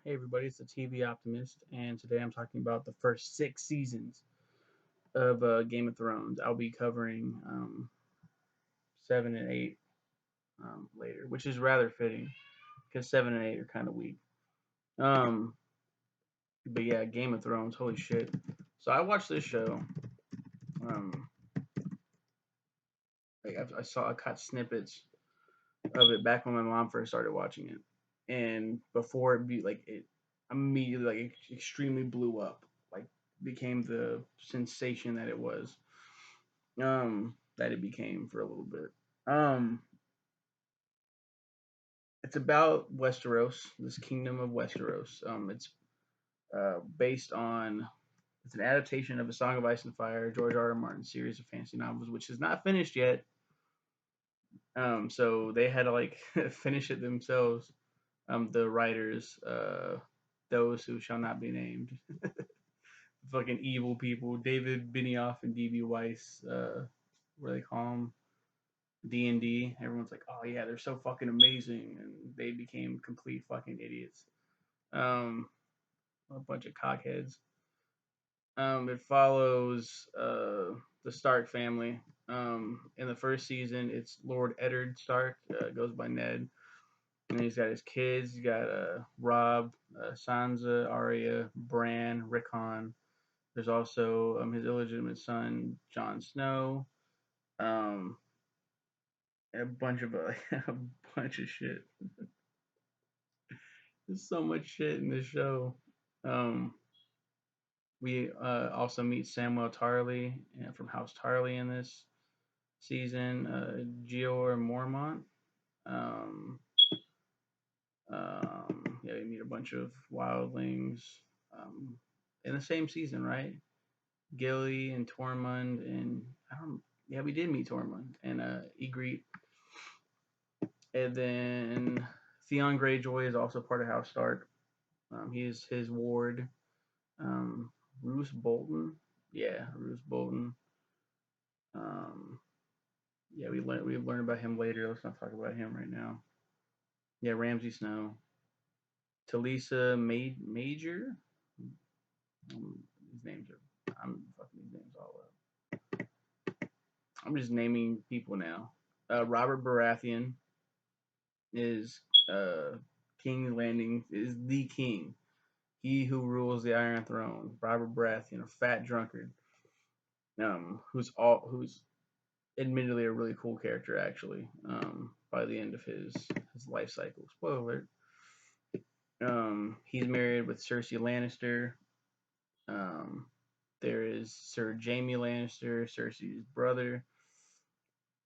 Hey everybody, it's the TV Optimist, and today I'm talking about the first 6 seasons of Game of Thrones. I'll be covering 7 and 8 later, which is rather fitting because 7 and 8 are kind of weak. Um, but yeah, Game of Thrones, holy shit! So I watched this show. Um, I caught snippets of it back when my mom first started watching it, and before it immediately extremely blew up, like became the sensation that it was, that it became for a little bit. It's about Westeros, this kingdom of Westeros. It's based on it's an adaptation of A Song of Ice and Fire, George R. R. Martin's series of fantasy novels, which is not finished yet. So they had to finish it themselves. The writers, those who shall not be named, fucking evil people, David Benioff and D.B. Weiss, what do they call them? D&D. Everyone's like, oh yeah, they're so fucking amazing, and they became complete fucking idiots. Um, a bunch of cockheads. It follows the Stark family. In the first season, it's Lord Eddard Stark, goes by Ned, and he's got his kids. He's got Robb, Sansa, Arya, Bran, Rickon. There's also his illegitimate son, Jon Snow. Um, a bunch of a bunch of shit. There's so much shit in this show. Um, we also meet Samuel Tarly from House Tarly in this season. Jeor Mormont. Um, yeah, we meet a bunch of wildlings um, in the same season, right? Gilly and Tormund and I don't. Yeah, we did meet Tormund and Ygritte, and then Theon Greyjoy is also part of House Stark. He's his ward, um, Roose Bolton. Yeah, Roose Bolton. Um, yeah, we learn about him later. Let's not talk about him right now. Yeah, Ramsay Snow, Talisa Major. These names are I'm fucking these names all up. I'm just naming people now. Robert Baratheon is King Landing is the king. He who rules the Iron Throne. Robert Baratheon, a fat drunkard, who's admittedly a really cool character actually. By the end of his life cycle, spoiler alert. He's married with Cersei Lannister. Um, there is Sir Jaime Lannister, Cersei's brother.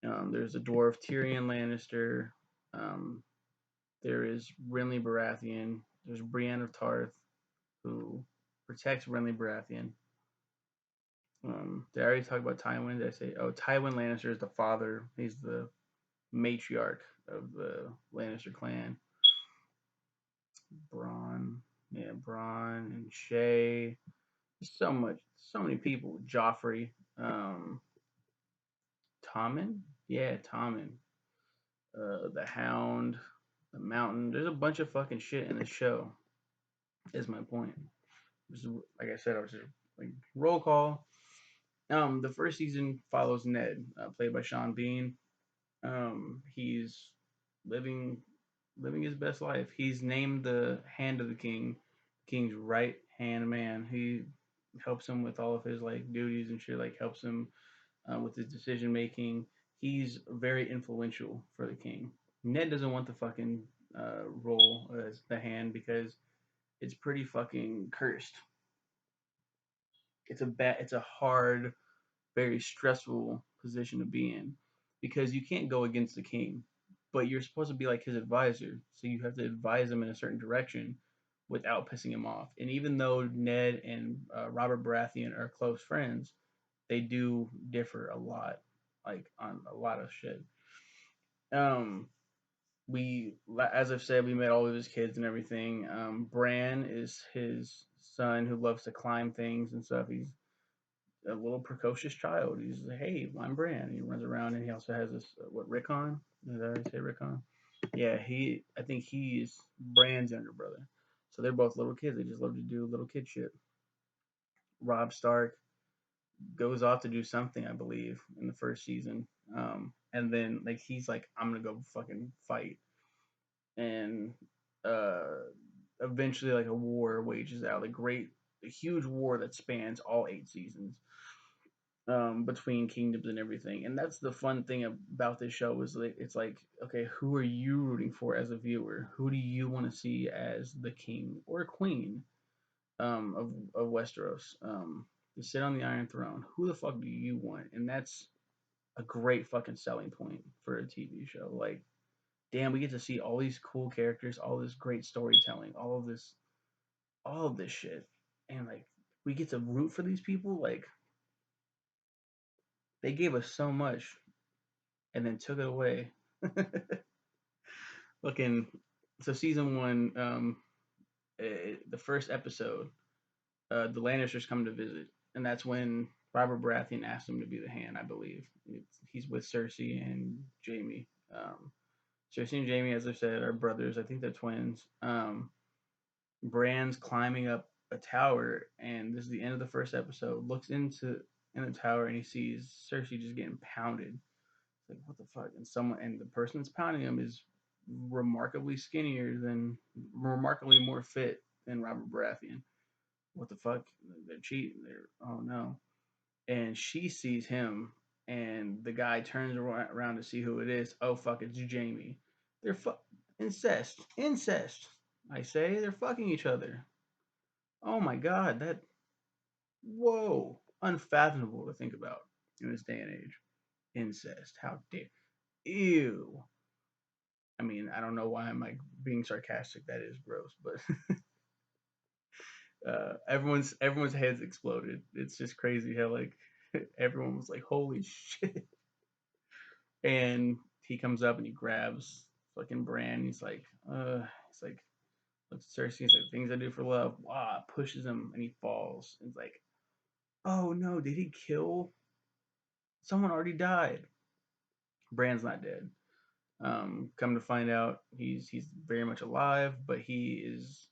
There's a dwarf Tyrion Lannister. Um, there is Renly Baratheon. There's Brienne of Tarth, who protects Renly Baratheon. Did I already talk about Tywin? Did I say? Oh, Tywin Lannister is the father. He's the matriarch of the Lannister clan. Bronn, yeah, Bronn and Shay. So many people. Joffrey, Tommen, yeah, Tommen, the Hound, the Mountain. There's a bunch of fucking shit in the show. Is my point. Like I said, I was just like roll call. The first season follows Ned, played by Sean Bean. He's living living his best life. He's named the Hand of the King, King's right hand man. He helps him with all of his duties and shit. Like helps him with his decision making. He's very influential for the king. Ned doesn't want the fucking role as the hand because it's pretty fucking cursed. It's a hard, very stressful position to be in because you can't go against the king, but you're supposed to be like his advisor, so you have to advise him in a certain direction without pissing him off. And even though Ned and Robert Baratheon are close friends, they do differ a lot, like on a lot of shit. Um, as I've said, we met all of his kids and everything. Bran is his son who loves to climb things and stuff. He's a little precocious child. He's like, hey, I'm Bran. He runs around and he also has this Rickon? Did I already say Rickon? Yeah, I think he's Bran's younger brother. So they're both little kids. They just love to do little kid shit. Robb Stark goes off to do something, I believe, in the first season. And then like he's like, I'm gonna go fucking fight, and uh, eventually like a war wages out, a huge war that spans all 8 seasons, between kingdoms and everything. And that's the fun thing about this show is like it's like, okay, who are you rooting for as a viewer? Who do you want to see as the king or queen, of Westeros, to sit on the Iron Throne? Who the fuck do you want? And that's a great fucking selling point for a TV show. Like, damn, we get to see all these cool characters, all this great storytelling, all of this shit, and like we get to root for these people. Like, they gave us so much and then took it away. Looking, so season one, the first episode, the Lannisters come to visit, and that's when Robert Baratheon asked him to be the Hand. I believe he's with Cersei and Jaime. Cersei and Jaime, as I said, are brothers. I think they're twins. Bran's climbing up a tower, and this is the end of the first episode. Looks into in the tower, and he sees Cersei just getting pounded. Like, what the fuck? And the person that's pounding him is remarkably more fit than Robert Baratheon. What the fuck? They're cheating. Oh no. And she sees him, and the guy turns around to see who it is. Oh fuck, it's Jaime. They're incest. I say they're fucking each other. Oh my god, whoa, unfathomable to think about in this day and age. Incest, how dare, ew. I mean, I don't know why I'm like being sarcastic. That is gross, but everyone's heads exploded. It's just crazy how like everyone was like, "Holy shit!" And he comes up and he grabs fucking Bran. He's like, looks at Cersei. He's like, "Things I do for love." Wow, pushes him and he falls. And it's like, "Oh no, did he kill? Someone already died." Bran's not dead. Come to find out, he's very much alive, but he is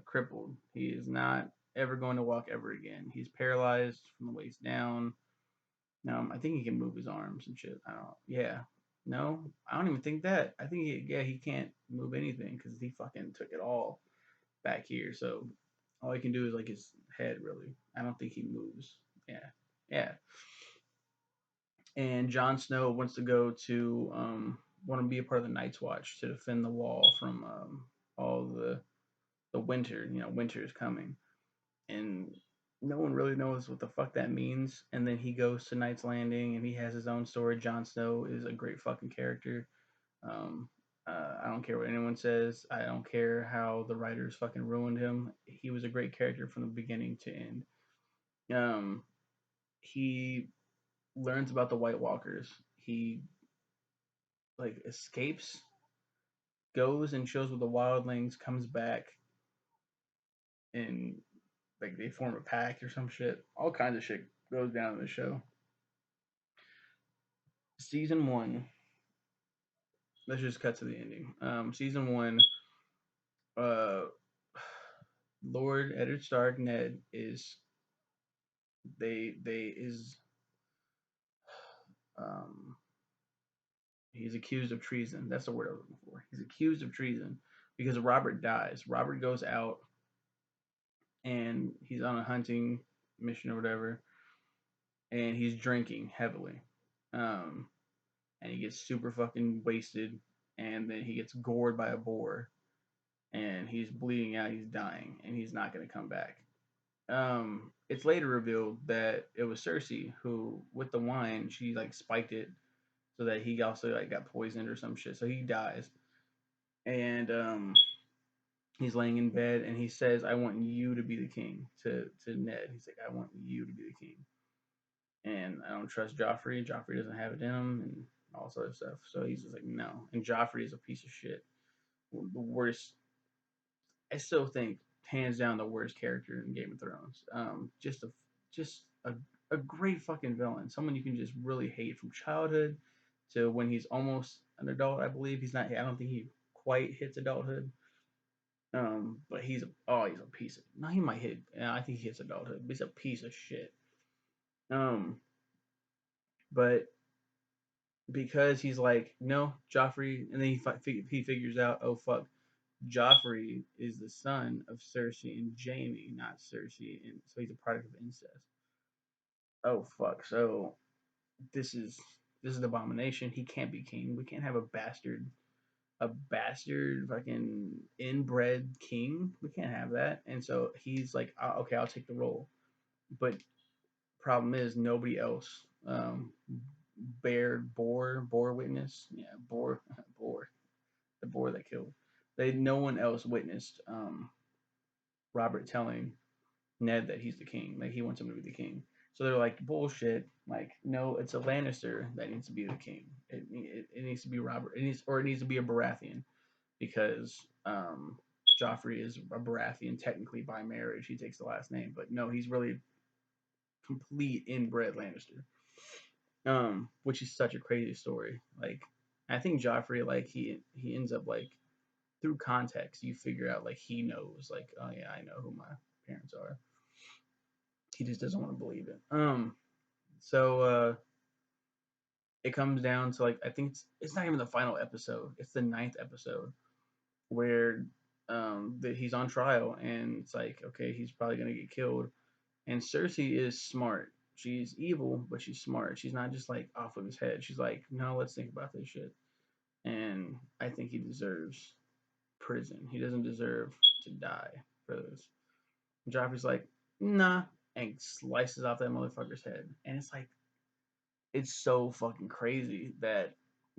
crippled. He is not ever going to walk ever again. He's paralyzed from the waist down. I think he can move his arms and shit. I don't. Yeah. No, I don't even think that. I think he can't move anything because he fucking took it all back here. So all he can do is like his head. Really, I don't think he moves. Yeah. Yeah. And Jon Snow wants to go to want to be a part of the Night's Watch to defend the wall from all the winter. Winter is coming, and no one really knows what the fuck that means. And then he goes to Knight's Landing, and he has his own story. Jon Snow is a great fucking character. Um, I don't care what anyone says. I don't care how the writers fucking ruined him. He was a great character from the beginning to end. Um, he learns about the White Walkers. He like escapes, goes and shows with the wildlings, comes back, and like they form a pack or some shit. All kinds of shit goes down in the show. Season one. Let's just cut to the ending. Season one. Uh, Lord Eddard Stark, Ned is they is um he's accused of treason. That's the word I was looking for. He's accused of treason because Robert dies. Robert goes out and he's on a hunting mission or whatever, and he's drinking heavily. Um, and he gets super fucking wasted, and then he gets gored by a boar, and he's bleeding out, he's dying, and he's not gonna come back. It's later revealed that it was Cersei who, with the wine, she like spiked it so that he also like got poisoned or some shit. So he dies, and he's laying in bed, and he says, "I want you to be the king." To Ned, he's like, "I want you to be the king." And I don't trust Joffrey. Joffrey doesn't have it in him, and all sort of stuff. So he's just like, no. And Joffrey is a piece of shit. The worst. I still think hands down the worst character in Game of Thrones. Just a great fucking villain. Someone you can just really hate from childhood to when he's almost an adult. I believe he's not. I don't think he quite hits adulthood. But he's he's a piece of no, he might hit. I think he hits adulthood, but he's a piece of shit. Um, but because he's like, no, Joffrey, and then he figures out, oh fuck, Joffrey is the son of Cersei and Jaime, not Cersei, and so he's a product of incest. Oh fuck, so this is this is an abomination. He can't be king. We can't have a bastard fucking inbred king. We can't have that. And so he's like, okay, I'll take the role. But problem is nobody else. Boar witness, yeah, boar, boar, the boar that killed. No one else witnessed Robert telling Ned that he's the king. Like he wants him to be the king. So they're like bullshit. Like no, it's a Lannister that needs to be the king. It needs to be Robert. It needs to be a Baratheon because Joffrey is a Baratheon technically by marriage. He takes the last name, but no, he's really complete inbred Lannister. Which is such a crazy story. Like I think Joffrey, like he ends up like through context, you figure out like he knows, like, oh yeah, I know who my parents are. He just doesn't want to believe it. So it comes down to like I think it's not even the final episode. It's the ninth episode where that he's on trial and it's like okay, he's probably gonna get killed. And Cersei is smart. She's evil, but she's smart. She's not just like off of his head. She's like, no, let's think about this shit. And I think he deserves prison. He doesn't deserve to die for this. Joffrey's like, nah, and slices off that motherfucker's head. And it's like, it's so fucking crazy that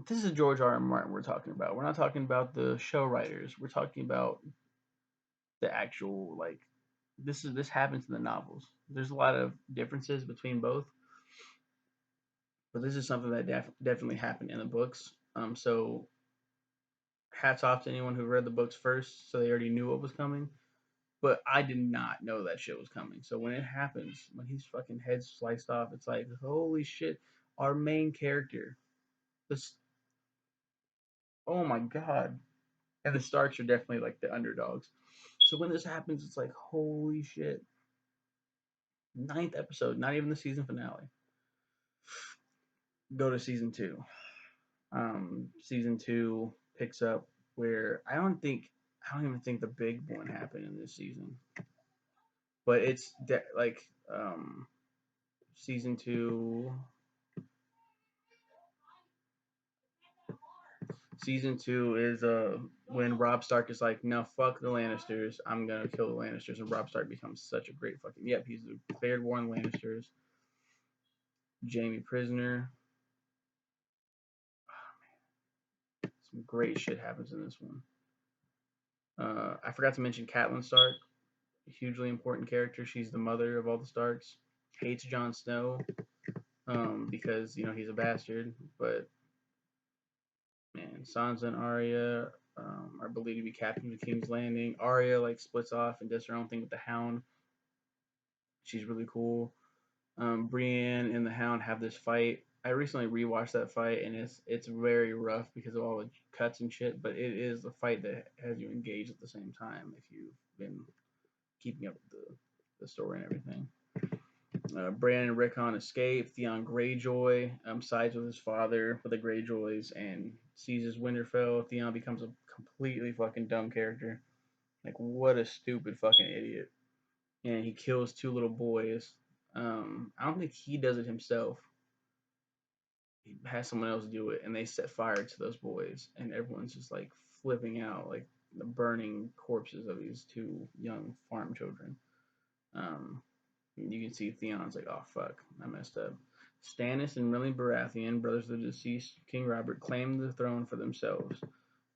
this is George R. R. Martin we're talking about. We're not talking about the show writers. We're talking about the actual like this happens in the novels. There's a lot of differences between both, but this is something that definitely happened in the books. So hats off to anyone who read the books first, so they already knew what was coming. But I did not know that shit was coming. So when it happens, when his fucking head's sliced off, it's like holy shit. Our main character, this, oh my god, and the Starks are definitely like the underdogs. So when this happens, it's like holy shit. Ninth episode, not even the season finale. Go to season two. Season two picks up where I don't even think the big one happened in this season, but it's like season two. Season two is when Rob Stark is like, no, fuck the Lannisters, I'm gonna kill the Lannisters, and Rob Stark becomes such a great fucking he's declared war on Lannisters. Jaime prisoner. Some great shit happens in this one. I forgot to mention Catelyn Stark, a hugely important character. She's the mother of all the Starks. Hates Jon Snow because he's a bastard. But man, Sansa and Arya are believed to be captains of King's Landing. Arya like splits off and does her own thing with the Hound. She's really cool. Brienne and the Hound have this fight. I recently rewatched that fight and it's very rough because of all the cuts and shit. But it is a fight that has you engaged at the same time if you've been keeping up with the story and everything. Bran and Rickon escape. Theon Greyjoy sides with his father for the Greyjoys and seizes Winterfell. Theon becomes a completely fucking dumb character. Like, what a stupid fucking idiot. And he kills two little boys. I don't think he does it himself. He has someone else do it, and they set fire to those boys, and everyone's just like flipping out, like the burning corpses of these two young farm children. Um, you can see Theon's like, oh fuck, I messed up. Stannis and Renly Baratheon, brothers of the deceased King Robert, claim the throne for themselves.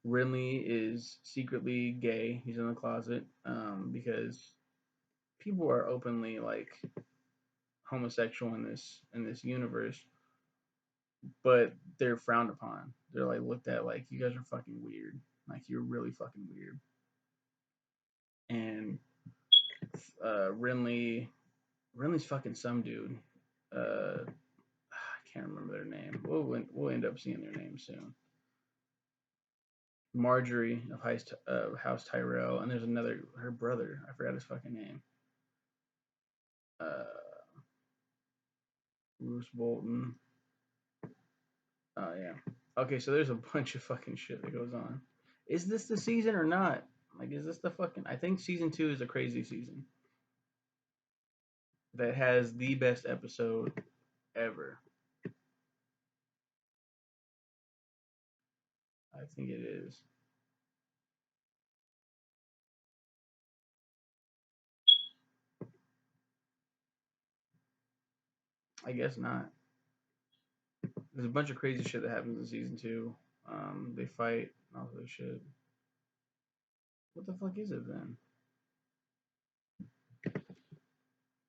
Renly is secretly gay. He's in the closet because people are openly like homosexual in this universe, but they're frowned upon. They're like looked at like you guys are fucking weird. Like you're really fucking weird. And Renly's fucking some dude. I can't remember their name. We'll end up seeing their name soon. Marjorie of House Tyrell, and there's another her brother. I forgot his fucking name. Uh, Bruce Bolton. Oh yeah. Okay, so there's a bunch of fucking shit that goes on. Is this the season or not? Like, is this the fucking? I think season 2 is a crazy season that has the best episode ever. I think it is. I guess not. There's a bunch of crazy shit that happens in season 2. They fight and all this shit. What the fuck is it then?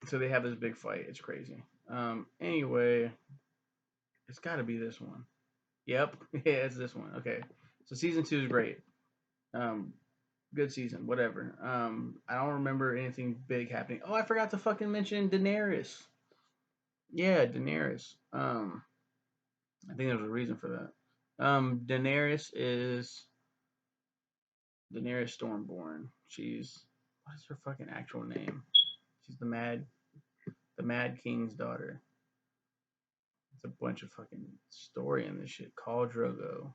So they have this big fight. It's crazy. Anyway, it's got to be this one. Yep, yeah, it's this one. Okay, so season 2 is great. Um, good season. Whatever. I don't remember anything big happening. Oh, I forgot to fucking mention Daenerys. Yeah, Daenerys. I think there's a reason for that. Daenerys is Daenerys Stormborn. She's what is her fucking actual name? She's the Mad King's daughter. It's a bunch of fucking story in this shit. Khal Drogo,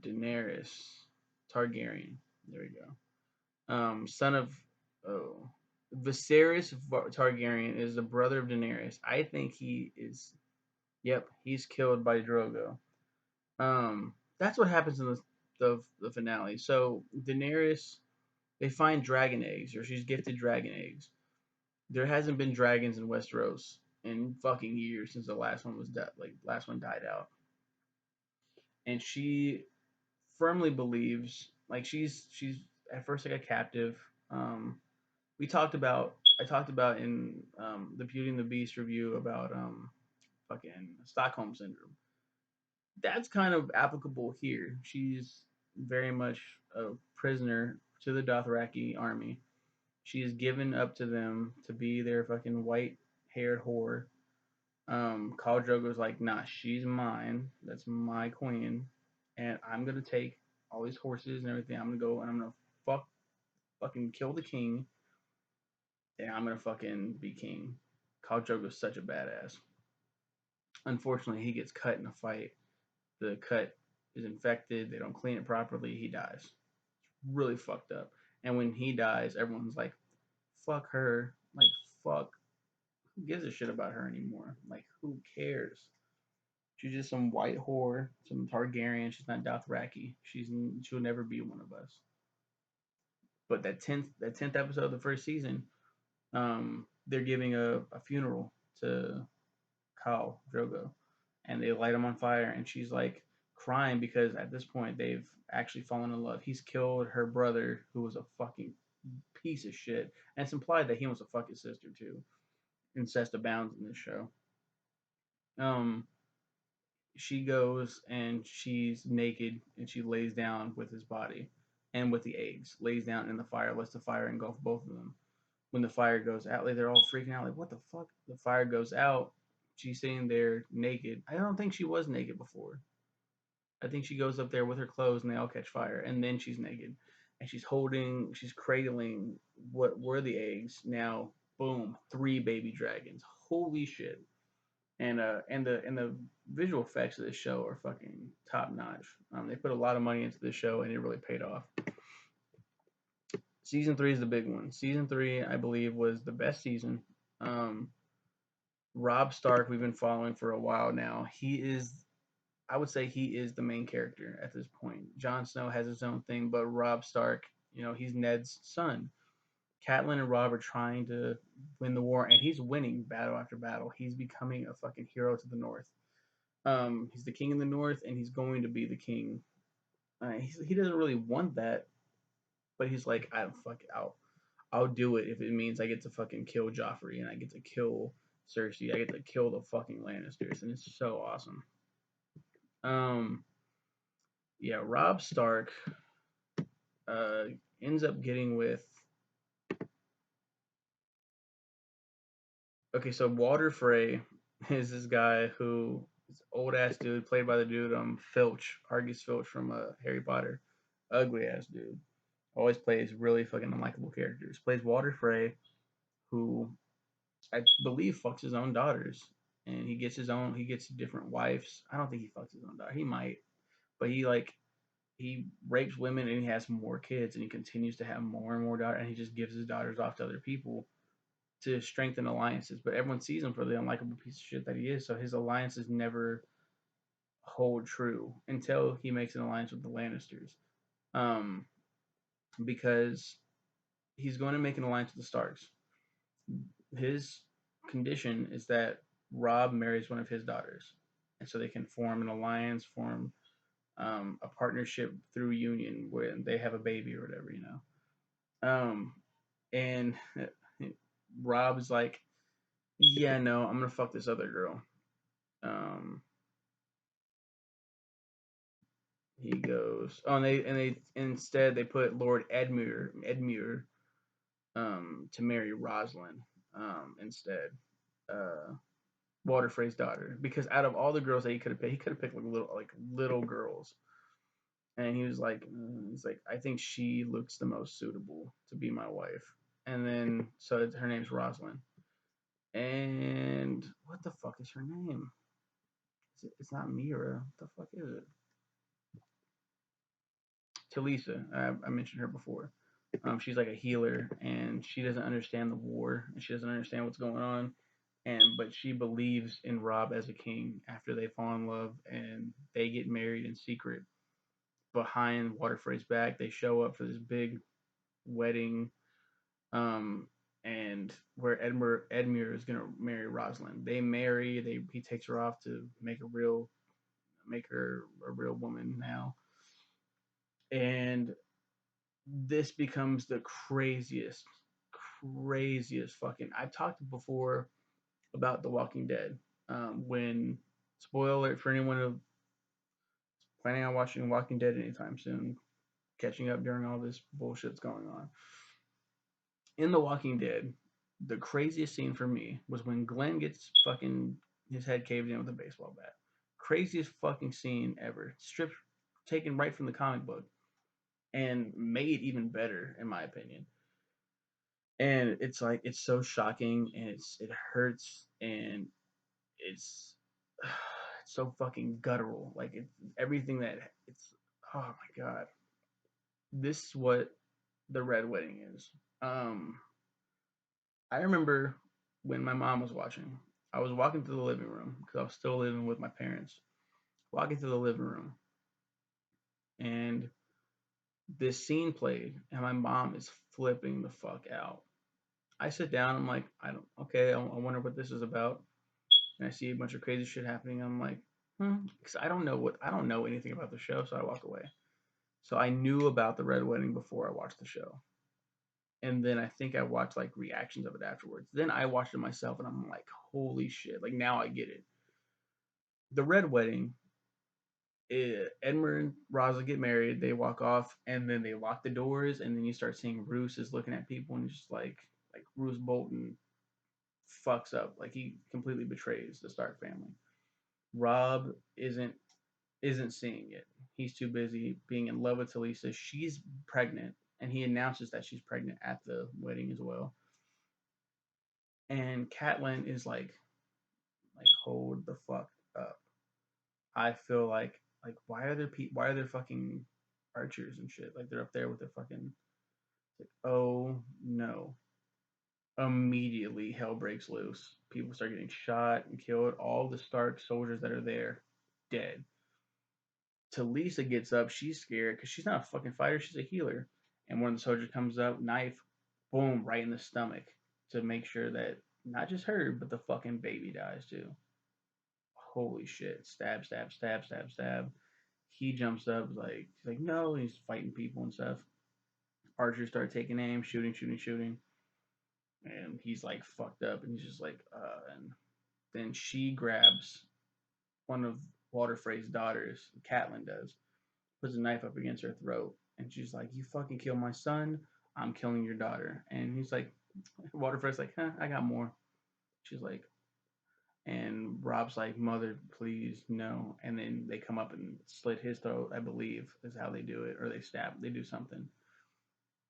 Daenerys, Targaryen. There we go. Son of oh, Viserys Targaryen is the brother of Daenerys. I think he is. Yep, he's killed by Drogo. That's what happens in the finale. So Daenerys, they find dragon eggs, or she's gifted dragon eggs. There hasn't been dragons in Westeros in fucking years since the last one was dead. Like last one died out, and she firmly believes like she's at first like a captive. Um, we talked about I talked about in the Beauty and the Beast review about fucking Stockholm syndrome. That's kind of applicable here. She's very much a prisoner to the Dothraki army. She is given up to them to be their fucking white haired whore. Khal Drogo's like, nah, she's mine. That's my queen, and I'm gonna take all these horses and everything. I'm gonna go and I'm gonna fucking kill the king, and I'm gonna fucking be king. Khal Drogo's such a badass. Unfortunately, he gets cut in a fight. The cut is infected. They don't clean it properly. He dies. Really fucked up. And when he dies, everyone's like, fuck her. Like, fuck. Who gives a shit about her anymore? Like, who cares? She's just some white whore, some Targaryen. She's not Dothraki. She'll never be one of us. But that tenth episode of the first season, they're giving a funeral to Khal Drogo, and they light him on fire, and she's like crying because at this point they've actually fallen in love. He's killed her brother, who was a fucking piece of shit, and it's implied that he wants to fuck his sister too. Incest abounds in this show. Um, she goes and she's naked and she lays down with his body and with the eggs, lays down in the fire, lets the fire engulf both of them. When the fire goes out, like they're all freaking out, like what the fuck? The fire goes out. She's sitting there naked. I don't think she was naked before. I think she goes up there with her clothes and they all catch fire, and then she's naked, and she's cradling what were the eggs. Now, boom, 3 baby dragons. Holy shit! And the visual effects of this show are fucking top notch. They put a lot of money into this show, and it really paid off. Season 3 is the big one. Season 3, I believe, was the best season. Um, Robb Stark, we've been following for a while now. I would say he is the main character at this point. Jon Snow has his own thing, but Robb Stark, he's Ned's son. Catelyn and Robb are trying to win the war, and he's winning battle after battle. He's becoming a fucking hero to the North. He's the king in the North, and he's going to be the king. He doesn't really want that, but he's like, I don't fuck it out. I'll do it if it means I get to fucking kill Joffrey and I get to kill Cersei. I get to kill the fucking Lannisters, and it's so awesome. Um, yeah, Robb Stark uh, ends up getting with. Okay, so Walder Frey is this guy who is old ass dude played by the dude Filch, Argus Filch from Harry Potter. ugly ass dude. Always plays really fucking unlikable characters. Plays Walter Frey, who I believe fucks his own daughters, and he gets his own. He gets different wives. I don't think he fucks his own daughter. He might, but he rapes women and he has more kids and he continues to have more and more daughters and he just gives his daughters off to other people to strengthen alliances. But everyone sees him for the unlikable piece of shit that he is. So his alliances never hold true until he makes an alliance with the Lannisters. Um, because he's going to make an alliance with the Starks. His condition is that Robb marries one of his daughters, and so they can form an alliance, form a partnership through union when they have a baby or whatever, you know. And Robb is like, yeah, no, I'm gonna fuck this other girl. Um, he goes, oh, and they instead they put Lord Edmure, to marry Rosalind, instead. Uh, Walter Frey's daughter, because out of all the girls that he could have picked like little girls, and he's like, I think she looks the most suitable to be my wife, and then so her name's Rosalind, and what the fuck is her name? It's not Mira. What the fuck is it? Talisa. I mentioned her before. She's like a healer, and she doesn't understand the war, and she doesn't understand what's going on, but she believes in Robb as a king after they fall in love and they get married in secret behind Walter Frey's back. They show up for this big wedding, um, and where Edmure is gonna marry Rosalind. They marry. He takes her off to make her a real woman now, and this becomes the craziest fucking. I talked before about The Walking Dead. When spoiler alert for anyone who's planning on watching Walking Dead anytime soon, catching up during all this bullshit's going on. In The Walking Dead, the craziest scene for me was when Glenn gets fucking his head caved in with a baseball bat. Craziest fucking scene ever. Stripped, taken right from the comic book, and made even better in my opinion. And it's like it's so shocking, and it hurts, and it's it's so fucking guttural. Like it's everything that it's. Oh my god, this is what the Red Wedding is. I remember when my mom was watching. I was walking through the living room because I was still living with my parents. Walking through the living room, and this scene played, and my mom is flipping the fuck out. I sit down. I'm like, I don't. Okay, I wonder what this is about. And I see a bunch of crazy shit happening. I'm like, because I don't know anything about the show, so I walk away. So I knew about the Red Wedding before I watched the show, and then I think I watched like reactions of it afterwards. Then I watched it myself, and I'm like, holy shit! Like now I get it. The Red Wedding. Edmund and Rosa get married. They walk off, and then they lock the doors, and then you start seeing Roose is looking at people, and it's just like Roose Bolton fucks up, like he completely betrays the Stark family. Robb isn't seeing it. He's too busy being in love with Talisa. She's pregnant, and he announces that she's pregnant at the wedding as well. And Catelyn is like hold the fuck up. I feel like why are there fucking archers and shit? Like they're up there with their fucking like, oh no. Immediately hell breaks loose. People start getting shot and killed. All the Stark soldiers that are there dead. Talisa gets up. She's scared because she's not a fucking fighter. She's a healer. And one of the soldiers comes up, knife, boom, right in the stomach to make sure that not just her, but the fucking baby dies too. Holy shit. Stab, stab, stab, stab, stab. He jumps up, he's like, no. He's fighting people and stuff. Archers start taking aim, shooting, shooting, shooting. And he's like fucked up. And he's just like, and then she grabs one of Walter Frey's daughters, Catelyn does, puts a knife up against her throat, and she's like, "You fucking kill my son, I'm killing your daughter." And he's like, Walter Frey's like, "Huh, I got more." She's like, And Rob's like, "Mother, please, no." And then they come up and slit his throat, I believe, is how they do it, or they stab, they do something.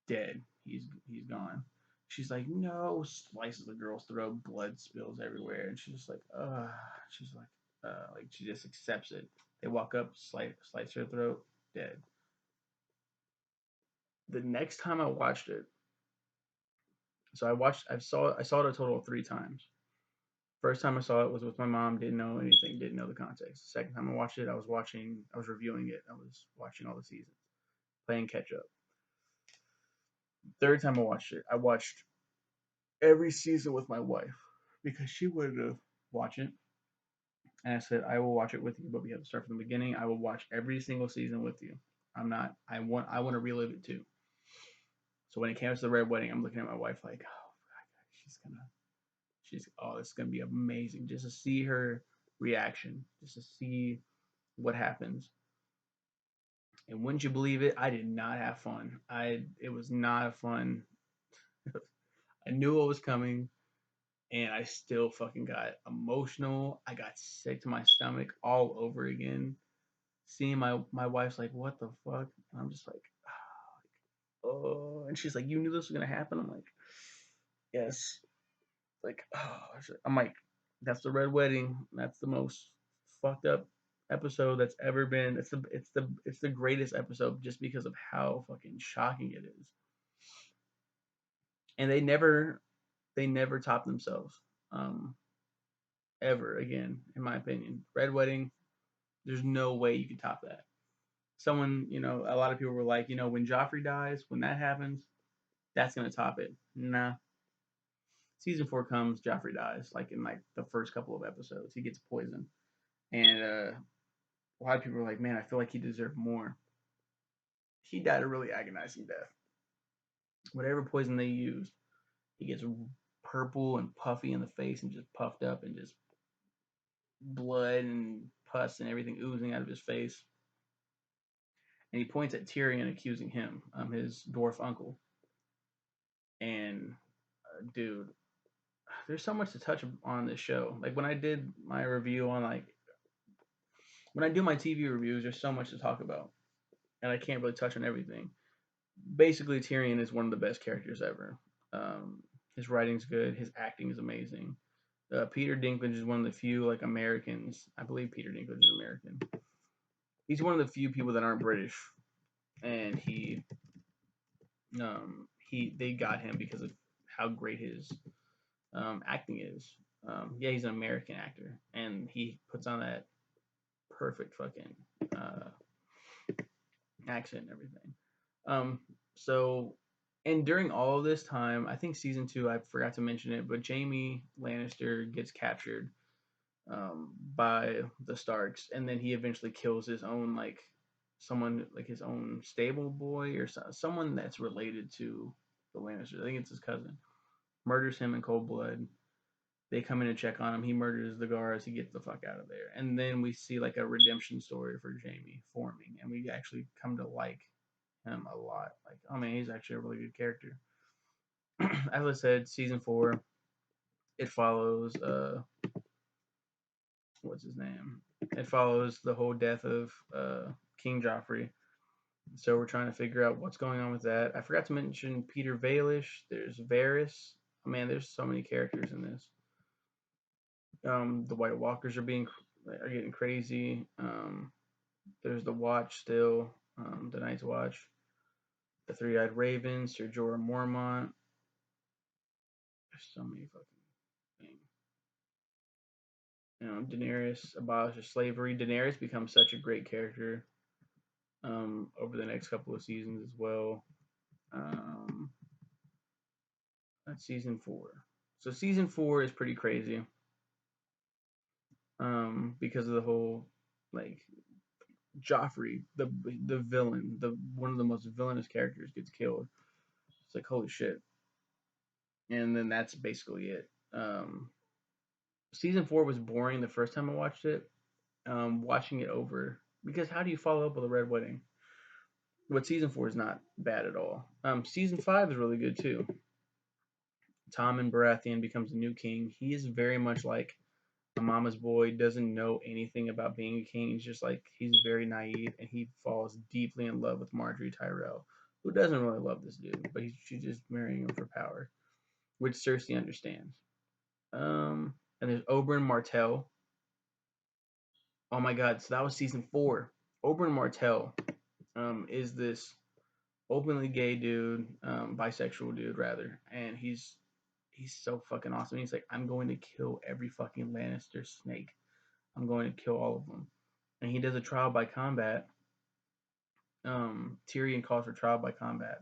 Dead. He's gone. She's like, "No!" Slices the girl's throat, blood spills everywhere, and she's just like, "Ugh." She's like she just accepts it. They walk up, slice her throat, dead. The next time I watched it, so I saw it a total of 3 times. First time I saw it was with my mom, didn't know anything, didn't know the context. Second time I watched it, I was reviewing it, I was watching all the seasons, playing catch up. Third time I watched it, I watched every season with my wife because she wanted to watch it. And I said, I will watch it with you, but we have to start from the beginning. I will watch every single season with you. I want to relive it too. So when it came to the Red Wedding, I'm looking at my wife like, oh, she's gonna, oh, it's gonna be amazing just to see her reaction, just to see what happens. And wouldn't you believe it? I did not have fun. It was not fun. I knew what was coming, and I still fucking got emotional. I got sick to my stomach all over again. Seeing my wife's like, "What the fuck?" And I'm just like, "Oh," and she's like, "You knew this was gonna happen." I'm like, "Yes." Like, oh, I'm like, "That's the Red Wedding. That's the most fucked up episode that's ever been. It's the greatest episode just because of how fucking shocking it is." And they never top themselves, um, ever again, in my opinion. Red Wedding, there's no way you can top that. Someone, a lot of people were like, when Joffrey dies, when that happens, that's gonna top it. Nah. Season 4 comes, Joffrey dies, like in like the first couple of episodes. He gets poisoned. And a lot of people were like, man, I feel like he deserved more. He died a really agonizing death. Whatever poison they used, he gets purple and puffy in the face and just puffed up and just blood and pus and everything oozing out of his face. And he points at Tyrion, accusing him, his dwarf uncle. And dude, there's so much to touch on this show. Like when I did my review on when I do my TV reviews, there's so much to talk about, and I can't really touch on everything. Basically, Tyrion is one of the best characters ever. His writing's good. His acting is amazing. Peter Dinklage is one of the few like Americans. I believe Peter Dinklage is American. He's one of the few people that aren't British, and they got him because of how great his acting is. Yeah, he's an American actor, and he puts on that perfect fucking uh, accent and everything. Um, so, and during all of this time, I think season 2, I forgot to mention it, but Jaime Lannister gets captured by the Starks, and then he eventually kills his own someone like his own stable boy or someone that's related to the Lannisters. I think it's his cousin. Murders him in cold blood. They come in and check on him. He murders the guards. He gets the fuck out of there. And then we see like a redemption story for Jaime forming, and we actually come to like him a lot. Like, oh man, he's actually a really good character. As I said, season 4, it follows what's his name? It follows the whole death of King Joffrey. So we're trying to figure out what's going on with that. I forgot to mention Peter Baelish. There's Varys. Oh, man, there's so many characters in this. The White Walkers are getting crazy. There's the Watch still, the Night's Watch, the Three-Eyed Raven, Ser Jorah Mormont. There's so many fucking things. Daenerys abolishes slavery. Daenerys becomes such a great character over the next couple of seasons as well. That's season 4. So season 4 is pretty crazy because of the whole like Joffrey, the villain, the one of the most villainous characters gets killed. It's like holy shit, and then that's basically it. Season 4 was boring the first time I watched it. Watching it over because how do you follow up with a Red Wedding? But season 4 is not bad at all. Season 5 is really good too. Tommen Baratheon becomes the new king. He is very much like a mama's boy, doesn't know anything about being a king. He's just like, he's very naive, and he falls deeply in love with Marjorie Tyrell, who doesn't really love this dude, but she's just marrying him for power, which Cersei understands. And there's Oberyn Martell. Oh my god, so that was season 4. Oberyn Martell is this openly gay dude, bisexual dude rather, and he's so fucking awesome. He's like, I'm going to kill every fucking Lannister snake. I'm going to kill all of them. And he does a trial by combat. Tyrion calls for trial by combat,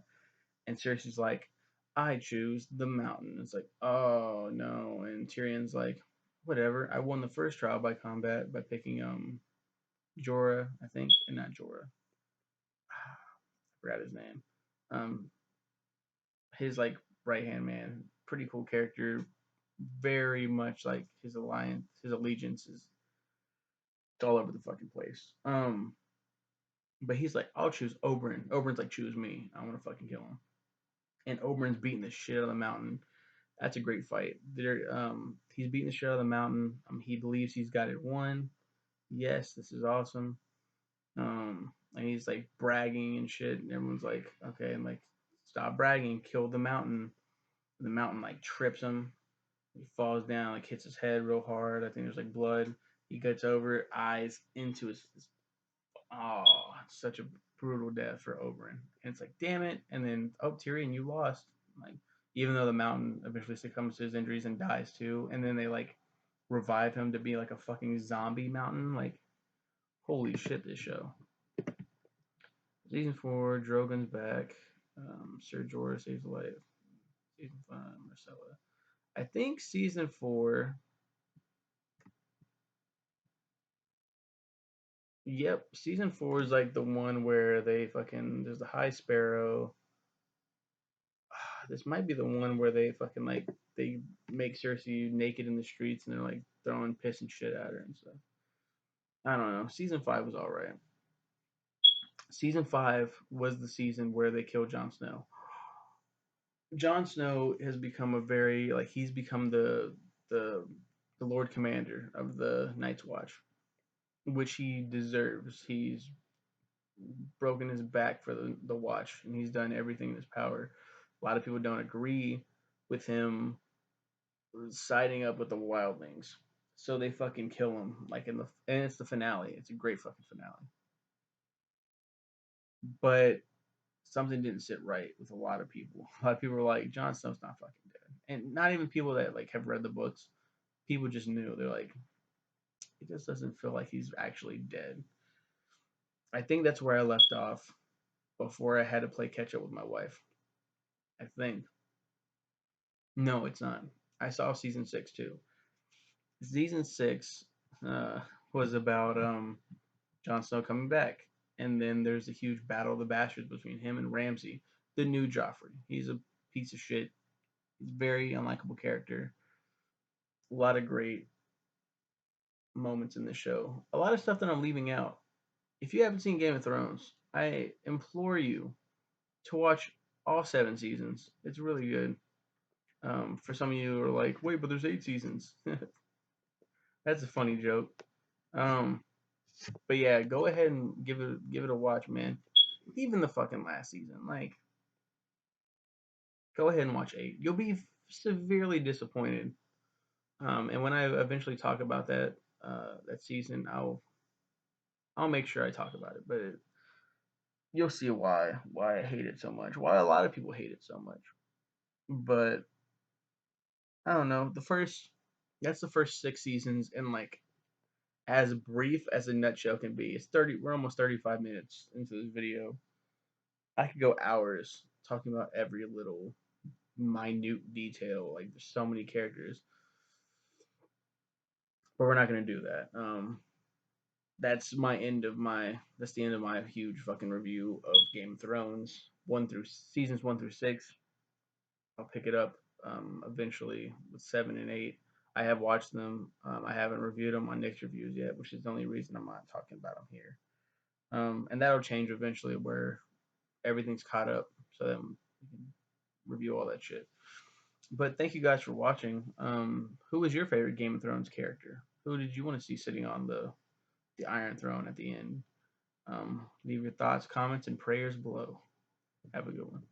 and Cersei's like, I choose the mountain. It's like, oh no, and Tyrion's like, whatever. I won the first trial by combat by picking Jorah, I think, and not Jorah. I forgot his name. Um, his like right hand man, pretty cool character. Very much like his alliance, his allegiance is it's all over the fucking place. But he's like, I'll choose Oberyn. Oberyn's like, choose me. I want to fucking kill him. And Oberyn's beating the shit out of the mountain. That's a great fight. He's beating the shit out of the mountain. He believes he's got it won. Yes, this is awesome. And he's like bragging and shit. And everyone's like, okay, and like, stop bragging, kill the mountain. And the mountain like trips him. He falls down, like hits his head real hard. I think there's like blood. He gets over it, eyes into his oh, such a brutal death for Oberyn. And it's like, damn it. And then, oh, Tyrion, you lost. Like, even though the mountain eventually succumbs to his injuries and dies too. And then they like revive him to be like a fucking zombie mountain. Like, holy shit, this show. Season 4, Drogon's back. Ser Jorah saves life. Season 5, Marcella. I think season 4. Yep, season 4 is like the one where they fucking there's the High Sparrow. This might be the one where they fucking like they make Cersei naked in the streets and they're like throwing piss and shit at her and stuff. I don't know. Season 5 was all right. Season 5 was the season where they killed Jon Snow. Jon Snow has become a very like he's become the the Lord Commander of the Night's Watch, which he deserves. He's broken his back for the watch and he's done everything in his power. A lot of people don't agree with him siding up with the wildlings. So they fucking kill him like and it's the finale. It's a great fucking finale. But something didn't sit right with a lot of people. A lot of people were like, Jon Snow's not fucking dead. And not even people that like have read the books. People just knew. They're like, it just doesn't feel like he's actually dead. I think that's where I left off before I had to play catch up with my wife. I think. No, it's not. I saw season 6 too. Season 6 uh, was about Jon Snow coming back, and then there's a huge battle of the bastards between him and Ramsay, the new Joffrey. He's a piece of shit. He's a very unlikable character. A lot of great moments in the show. A lot of stuff that I'm leaving out. If you haven't seen Game of Thrones, I implore you to watch all 7 seasons. It's really good. For some of you who are like, wait, but there's 8 seasons. That's a funny joke. Um, but yeah, go ahead and give it a watch, man. Even the fucking last season, like, go ahead and watch 8. You'll be severely disappointed. And when I eventually talk about that season, I'll make sure I talk about it. But you'll see why I hate it so much. Why a lot of people hate it so much. But I don't know. That's the first 6 seasons, and like as brief as a nutshell can be. It's 30. We're almost 35 minutes into this video. I could go hours talking about every little minute detail. Like there's so many characters, but we're not gonna do that. That's the end of my huge fucking review of Game of Thrones seasons 1 through 6. I'll pick it up eventually with 7 and 8. I have watched them. I haven't reviewed them on Nick's reviews yet, which is the only reason I'm not talking about them here. And that'll change eventually where everything's caught up so that we can review all that shit. But thank you guys for watching. Who was your favorite Game of Thrones character? Who did you want to see sitting on the Iron Throne at the end? Leave your thoughts, comments, and prayers below. Have a good one.